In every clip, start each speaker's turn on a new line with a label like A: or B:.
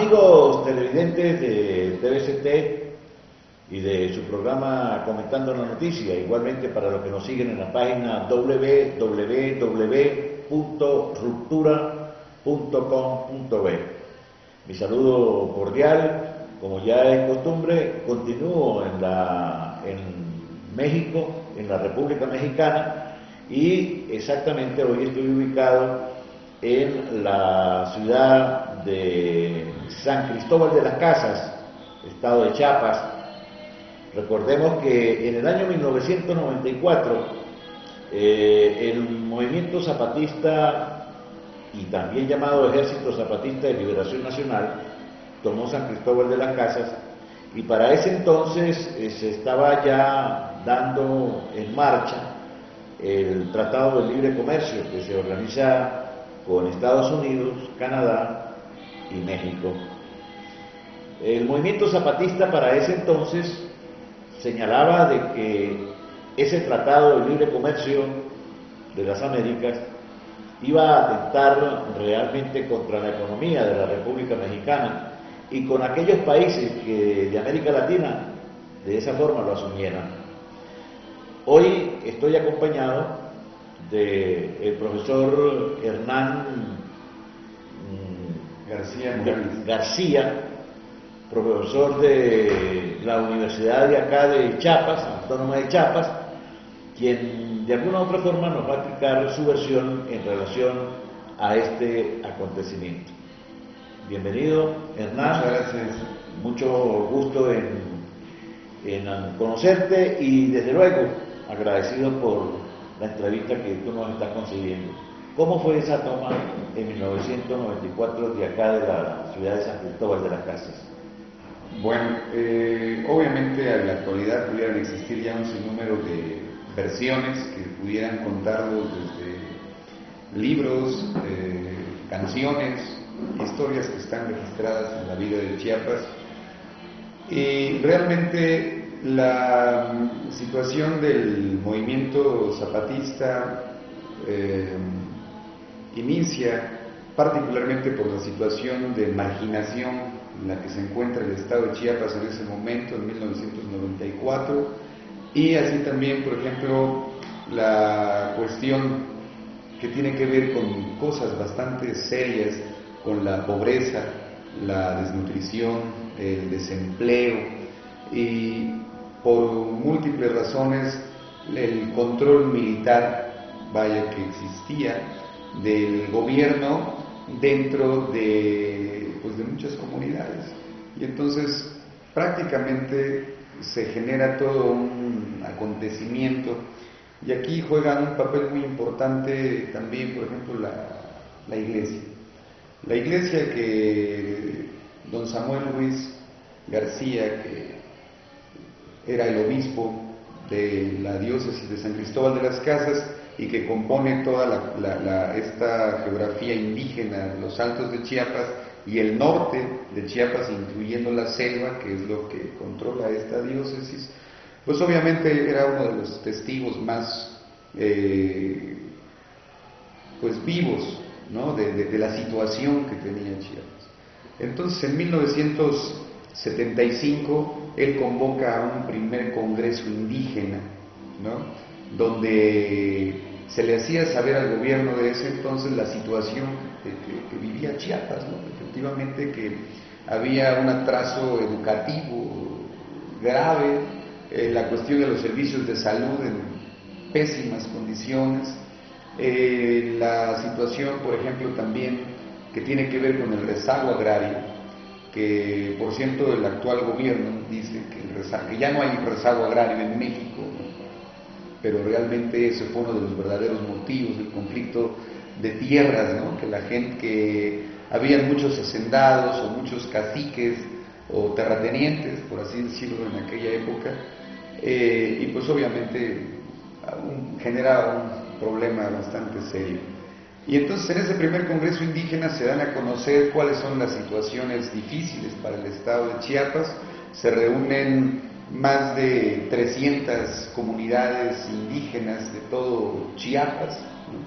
A: Amigos televidentes de TVCT y de su programa Comentando la Noticia, igualmente para los que nos siguen en la página www.ruptura.com.be. Mi saludo cordial, como ya es costumbre. Continúo en México, en la República Mexicana, y exactamente hoy estoy ubicado en la ciudad de San Cristóbal de las Casas, estado de Chiapas. Recordemos que en el año 1994 el movimiento zapatista, y también llamado Ejército Zapatista de Liberación Nacional, tomó San Cristóbal de las Casas, y para ese entonces se estaba ya dando en marcha el Tratado de Libre Comercio, que se organiza con Estados Unidos, Canadá y México. El movimiento zapatista para ese entonces señalaba de que ese Tratado de Libre Comercio de las Américas iba a atentar realmente contra la economía de la República Mexicana y con aquellos países que de América Latina de esa forma lo asumieran. Hoy estoy acompañado del profesor Hernán García, profesor de la Universidad de acá de Chiapas, Autónoma de Chiapas, quien de alguna u otra forma nos va a explicar su versión en relación a este acontecimiento. Bienvenido, Hernán.
B: Muchas gracias.
A: Mucho gusto en conocerte y desde luego agradecido por la entrevista que tú nos estás consiguiendo. ¿Cómo fue esa toma en 1994 de acá de la ciudad de San Cristóbal de las Casas?
B: Bueno, obviamente en la actualidad pudieran existir ya un sinnúmero de versiones que pudieran contarlo desde libros, canciones, historias que están registradas en la vida de Chiapas. Y realmente la situación del movimiento zapatista inicia particularmente por la situación de marginación en la que se encuentra el estado de Chiapas en ese momento, en 1994, y así también, por ejemplo, la cuestión que tiene que ver con cosas bastante serias, con la pobreza, la desnutrición, el desempleo, y por múltiples razones el control militar, vaya, que existía del gobierno dentro de muchas comunidades. Y entonces prácticamente se genera todo un acontecimiento, y aquí juega un papel muy importante también, por ejemplo, la iglesia. La iglesia que don Samuel Ruiz García, que era el obispo de la diócesis de San Cristóbal de las Casas y que compone toda esta geografía indígena, los altos de Chiapas y el norte de Chiapas, incluyendo la selva, que es lo que controla esta diócesis, pues obviamente era uno de los testigos más vivos, ¿no?, de la situación que tenía Chiapas. Entonces, en 1975 él convoca a un primer congreso indígena, ¿no?, donde se le hacía saber al gobierno de ese entonces la situación que vivía Chiapas, ¿no?, efectivamente que había un atraso educativo grave, la cuestión de los servicios de salud en pésimas condiciones, la situación, por ejemplo, también que tiene que ver con el rezago agrario, que por cierto el actual gobierno dice que ya no hay rezago agrario en México, ¿no?, pero realmente ese fue uno de los verdaderos motivos del conflicto de tierras, ¿no?, que la gente, que habían muchos hacendados o muchos caciques o terratenientes, por así decirlo, en aquella época, y pues obviamente generaba un problema bastante serio. Y entonces en ese primer congreso indígena se dan a conocer cuáles son las situaciones difíciles para el estado de Chiapas. Se reúnen más de 300 comunidades indígenas de todo Chiapas, ¿no?,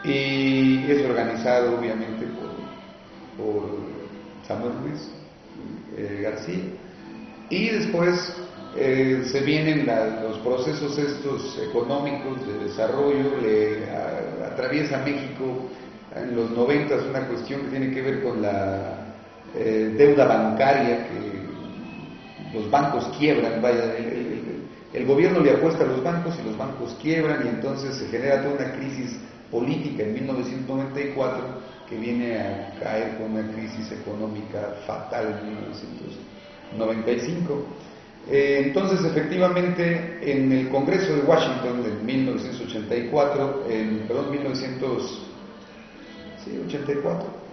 B: y es organizado obviamente por Samuel Ruiz García, y después se vienen los procesos estos económicos de desarrollo, atraviesa México en los 90 una cuestión que tiene que ver con la deuda bancaria, que los bancos quiebran, vaya, el gobierno le apuesta a los bancos y los bancos quiebran, y entonces se genera toda una crisis política en 1994 que viene a caer con una crisis económica fatal en 1995. Entonces, efectivamente, en el Congreso de Washington de 1984, perdón, 1984,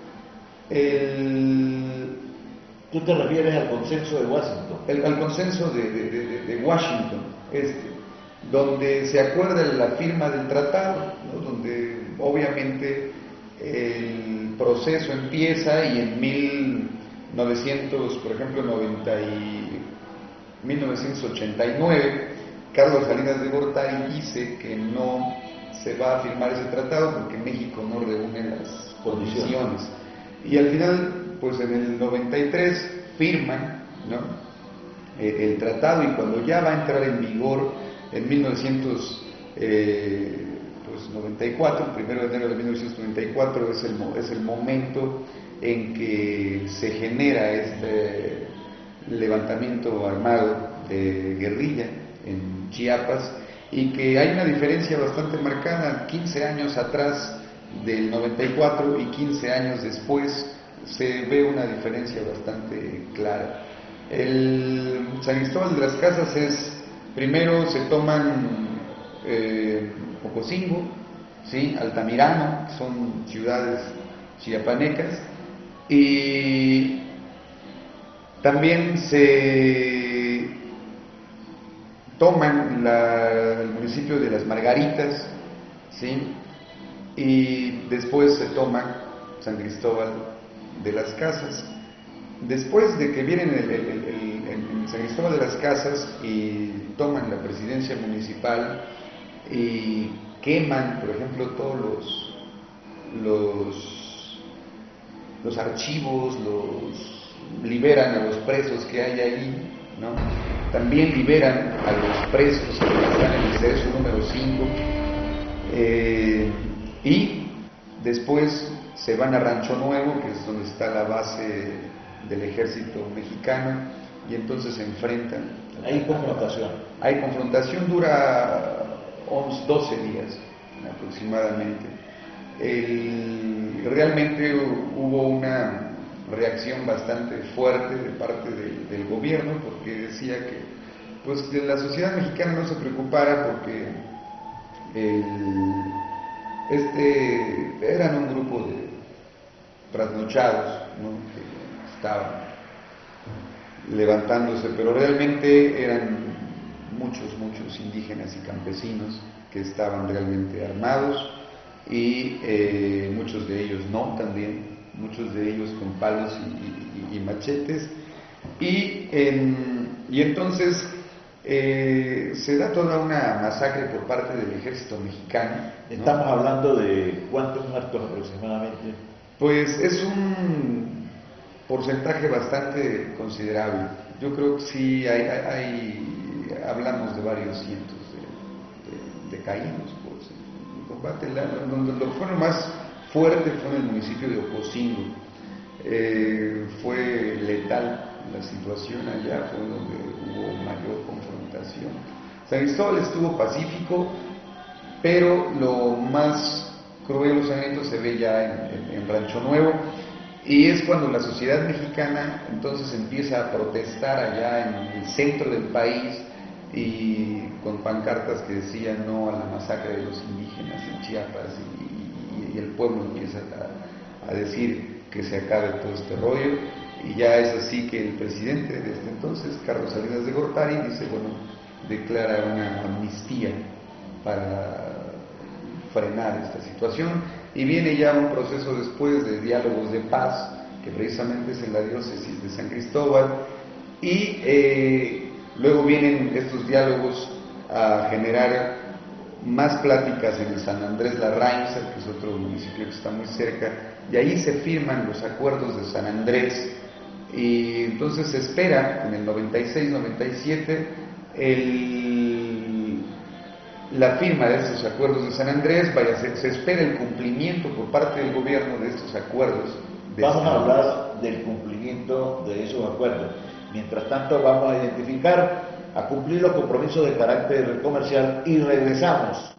A: ¿Tú te refieres al consenso de Washington?
B: Al consenso de Washington, donde se acuerda la firma del tratado, ¿no? Donde obviamente el proceso empieza, y en 1989, Carlos Salinas de Gortari dice que no se va a firmar ese tratado porque México no reúne las condiciones. Y al final, pues en el 93 firman, ¿no?, el tratado, y cuando ya va a entrar en vigor en 1994, el 1 de enero de 1994 es el momento en que se genera este levantamiento armado de guerrilla en Chiapas, y que hay una diferencia bastante marcada. 15 años atrás del 94 y 15 años después se ve una diferencia bastante clara. El San Cristóbal de las Casas primero se toman Ocosingo, ¿sí?, Altamirano, que son ciudades chiapanecas, y también se toman el municipio de Las Margaritas, ¿sí?, y después se toma San Cristóbal de las Casas. Después de que vienen en San Cristóbal de las Casas y toman la presidencia municipal y queman, por ejemplo, todos los archivos, liberan a los presos que hay ahí, ¿no? También liberan a los presos que están en el cerezo número 5, y después se van a Rancho Nuevo, que es donde está la base del ejército mexicano, y entonces se enfrentan.
A: Hay confrontación.
B: Hay confrontación, dura 12 días aproximadamente. Realmente hubo una reacción bastante fuerte de parte del gobierno, porque decía que pues que la sociedad mexicana no se preocupara porque eran un grupo de trasnochados, ¿no?, que estaban levantándose, pero realmente eran muchos indígenas y campesinos que estaban realmente armados, y muchos de ellos no, también muchos de ellos con palos y machetes, y entonces se da toda una masacre por parte del ejército mexicano, ¿no?
A: Estamos hablando de ¿cuántos muertos aproximadamente?
B: Pues es un porcentaje bastante considerable. Yo creo que sí hablamos de varios cientos de caídos pues, en combate. Donde lo fue más fuerte fue en el municipio de Ocosingo. Fue letal la situación allá, fue donde hubo mayor confrontación. San Cristóbal estuvo pacífico, pero lo más cruel, los sangrientos, se ve ya en Rancho Nuevo, y es cuando la sociedad mexicana entonces empieza a protestar allá en el centro del país, y con pancartas que decían no a la masacre de los indígenas en Chiapas, y el pueblo empieza a decir que se acabe todo este rollo, y ya es así que el presidente de este entonces, Carlos Salinas de Gortari, dice, bueno, declara una amnistía para frenar esta situación, y viene ya un proceso después de diálogos de paz, que precisamente es en la diócesis de San Cristóbal, y luego vienen estos diálogos a generar más pláticas en el San Andrés Larraínza, que es otro municipio que está muy cerca, y ahí se firman los acuerdos de San Andrés, y entonces se espera en el 96-97 la firma de estos acuerdos de San Andrés, se espera el cumplimiento por parte del gobierno de estos acuerdos.
A: Vamos a hablar del cumplimiento de esos acuerdos. Mientras tanto, vamos a identificar, a cumplir los compromisos de carácter comercial y regresamos.